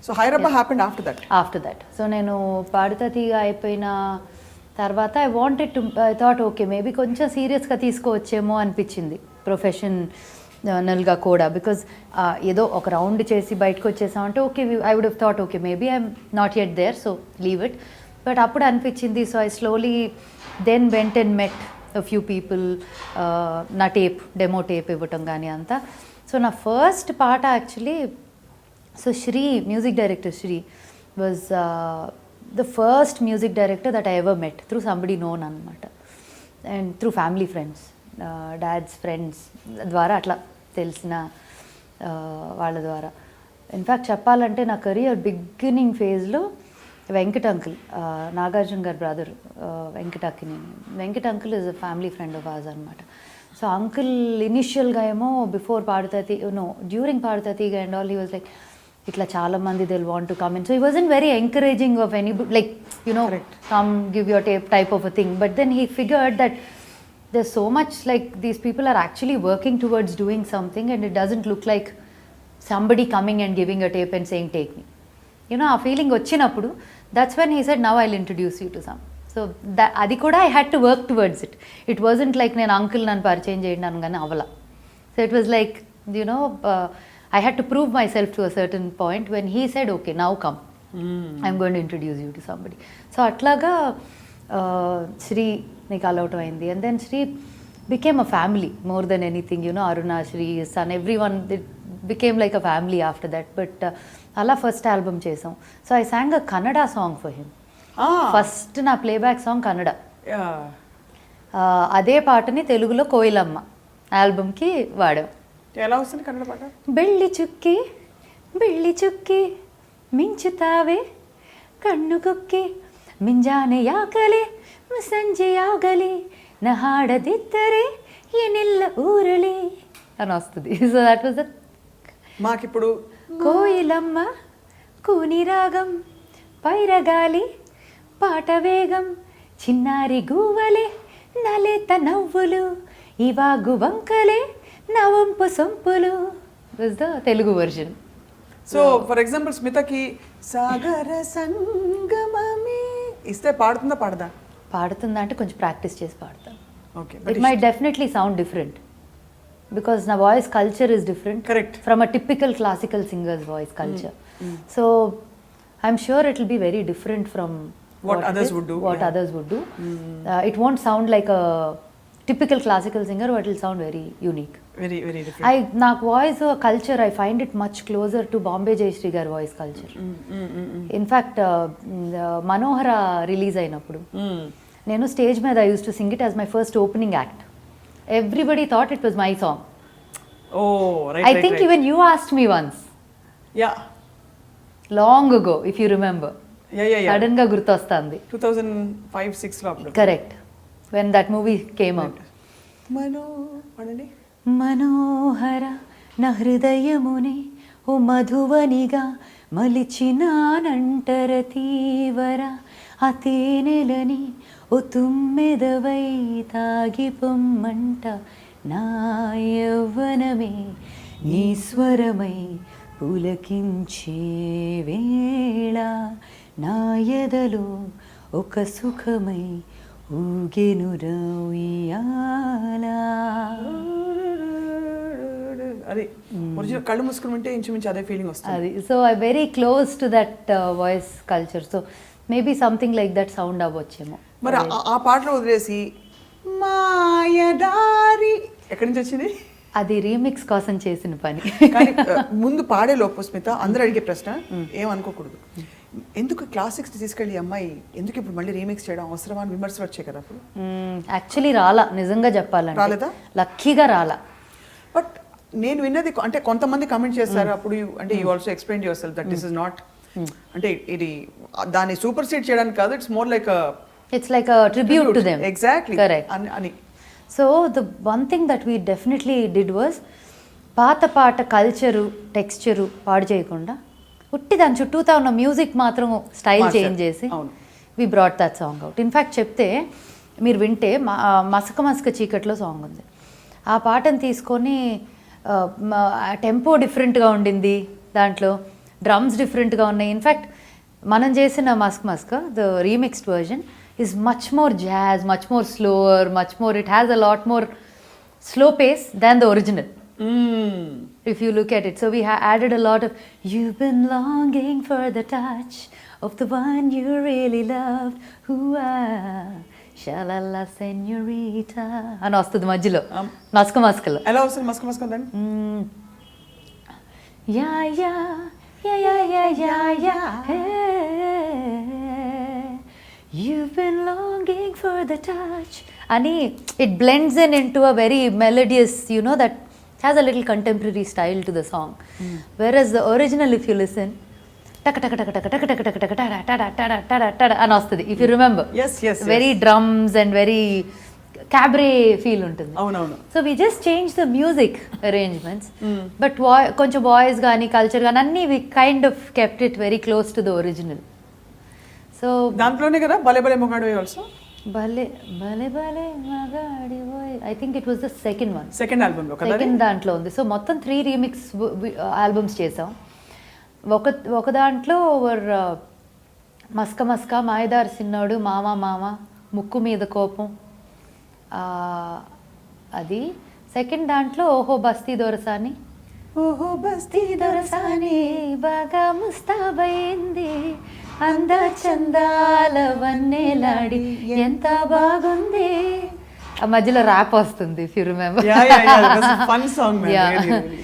So Hyderabad happened after that. So నేను పాడుతా తీగ అయిపోయిన తర్వాత ఐ థాట్ ఓకే మేబీ కొంచెం సీరియస్గా తీసుకోవచ్చేమో అనిపించింది ప్రొఫెషనల్గా కూడా. బికాజ్ ఏదో ఒక రౌండ్ చేసి బయటకు వచ్చేసామంటే okay I would have thought okay maybe I'm not yet there so leave it. But అప్పుడు అనిపించింది. So I slowly then went and met a few people, నా డెమో టేప్ ఇవ్వటం కానీ అంతా. సో నా ఫస్ట్ పాట actually, so Sri music director Sri was the first music director that I ever met through somebody known అనమాట. And through family friends, dad's friends ద్వారా అట్లా తెలిసిన వాళ్ళ ద్వారా. ఇన్ఫ్యాక్ట్ చెప్పాలంటే నా కెరియర్ బిగినింగ్ ఫేజ్లో వెంకట్ అంకుల్, నాగార్జున గారి brother Venkat uncle is a family friend of ours అనమాట. సో అంకుల్ ఇనిషియల్గా ఏమో బిఫోర్ పాడుతీ డ్యూరింగ్ పాడుతీగా and all he was like ఇట్లా చాలా మంది దిల్ want to come in. So he wasn't very encouraging of any like come give your type of a thing. But then he figured that there's so much like these people are actually working towards doing something and it doesn't look like somebody coming and giving a tape and saying take me. ఆ feeling వచ్చినప్పుడు that's when he said now I'll introduce you to some. So అది కూడా I had to work towards it. It wasn't like నేను uncle నన్ను పరిచయం చేయడం కానీ అవలా. So it was like I had to prove myself to a certain point when he said okay now come, I'm going to introduce you to somebody. So అట్లాగా శ్రీ నీకు all out అయింది. And then Sri became a family more than anything. Aruna, Shri, son, everyone, it became like a family after that. But అలా first album చేసాం. So I song a Kannada song for him. First నా playback song Kannada. అదే పాటని తెలుగులో కోయిలమ్మ ఆల్బమ్కి వాడాం. ఎలా వస్తుంది కన్నడ పాట? బెళ్ళి చుక్కి బెళ్ళి చుక్కి మించుతావే కన్ను కుక్కి మింజాನೆ ಯಾಕಲೆ ಸಂಜೆಯಾಗಲಿ ನ ಹಾಡದಿದ್ದರೆ ಏನೆಲ್ಲ ಊರಲಿ అని వస్తుంది. సో దట్ వాజ్ మాకిప్పుడు కోయిలమ్మ కూని రాగం పైరగాలి పాట వేగం చిన్నారి గూవలే నలేత నవ్వులు ఇవాగు వంకలే నవంపు సొంపులు was the Telugu version. So for example స్మితకి సాగర సంగమమే ఇస్తే పాడుతుందా పాడదా? పాడుతుందా అంటే కొంచెం ప్రాక్టీస్ చేసి పాడతాను. Okay, it my definitely sound different because నా voice culture is different. Correct. From a typical classical singer's voice culture. So I'm sure it will be very different from what others would do. Others would do. It won't sound like a typical classical singer, but it will sound very unique. Very very different. నా voice culture I find it much closer to Bombay Jayashri గారి voice culture. In fact Manohara release అయినప్పుడు నేను stage మీద I used to sing it as my first opening act. Everybody thought it was my song. Oh, right. I think even you asked me once. Yeah. Long ago, if you remember. Yeah. Sudden ga gurtostandi. 2005-6 లో అప్పుడు. Correct. When that movie came out. పాడండి. మనోహర నా హృదయముని ఓ మధువనిగా మలిచినానంటర తీవర అతేనెలని ఓ తుమ్మెదవై తాగిపొమ్మంట నా యవ్వనమే నీ స్వరమై పులకించే వేళ నా ఎదలో ఒక సుఖమై ఊగెనురా ఉయ్యాలా. అది ఒరిజినల్ కళ్ళు మూసుకుని ఉంటే ఇంచుమించు అదే ఫీలింగ్ వస్తుంది. అది so I very close to that voice culture. So maybe something like that sound అవ్వచ్చేమో. మరి ఆ పాటలో వదిలేసి మాయదారి ఎక్కడి నుంచి వచ్చింది? అది రీమిక్స్ కోసం చేసిన పని. కానీ ముందు పాడే లోపు స్మిత అందరూ అడిగే ప్రశ్న ఏమనుకోకూడదు, ఎందుకు క్లాసిక్స్ తీసుకెళ్ళి అమ్మాయి ఎందుకు ఇప్పుడు మళ్ళీ రీమిక్స్ చేయడం అవసరమా అని విమర్శలు వచ్చాయి కదా అప్పుడు. యాక్చువల్లీ రాలా, నిజంగా చెప్పాలంటే రాలేదా? లక్కీగా రాలా. బట్ నేను విన్నది అంటే కొంతమంది కమెంట్ చేస్తారు అప్పుడు, అంటే you also explain yourself that this is not, అంటే ఇది దాన్ని సూపర్ సీడ్ చేయడానికి కాదు, it's more like it's like a tribute to them. Exactly, correct అని. So the one thing that we definitely did was పాత పాట culture texture పాడు చేయకుండా ఉట్టి దాని చుట్టూతా ఉన్న మ్యూజిక్ మాత్రం స్టైల్ చేంజ్ చేసి we brought that song out. In fact చెప్తే మీరు వింటే మసక మసక చీకట్లో సాంగ్ ఉంది, ఆ పాటను తీసుకొని టెంపో డిఫరెంట్గా ఉండింది, దాంట్లో డ్రమ్స్ డిఫరెంట్గా ఉన్నాయి. ఇన్ఫ్యాక్ట్ మనం చేసిన Musk Musk the రీమిక్స్డ్ version is much more jazz, much more slower, much more, it has a lot more slow pace than the original. If you look at it, so we added a lot of you've been longing for the touch of the one you really loved, who shalala señorita అని వస్తుంది మధ్యలో మస్క మస్కలో. ఎలా వస్తుంది మస్క మస్క దాన్ని? Yeah yeah yeah yeah yeah yeah yeah you've been longing for the touch ani it blends into a very melodious, you know, that has a little contemporary style to the song. Whereas the original, if you listen, taka taka taka taka taka taka taka taka tada tada tada tada tada అని వస్తుంది. If you remember, yes, very drums and very cabaret feel ఉంటుంది. అవునవును. So we just changed the music arrangements, but కొంచెం voice కానీ culture కానీ అన్నీ we kind of kept it very close to the original. So దాంట్లోనే కదా భలే భలే మొగాడు ఆల్సో. భలే భలే భలే మగాడి ఓయ్, I think it was the second one, second album లో కదా, సెకండ్ దాంట్లో ఉంది. సో మొత్తం 3 రీమిక్స్ ఆల్బమ్స్ చేసాం. ఒక దాంట్లో మస్క మస్క, మాయదార్ సిన్నోడు, మామ మామ, ముక్కు మీద కోపం, అది. సెకండ్ దాంట్లో ఓహో బస్తీ దొరసాని, ఓహో బస్తీ దొరసాని బాగా ముస్తాబైంది, అంద చందాల వన్నెలాడి ఎంత బాగుంది, ఆ మధ్యలో ర్యాప్ వస్తుంది. If you remember. Yeah, it was a fun song, man. Yeah. Really, really.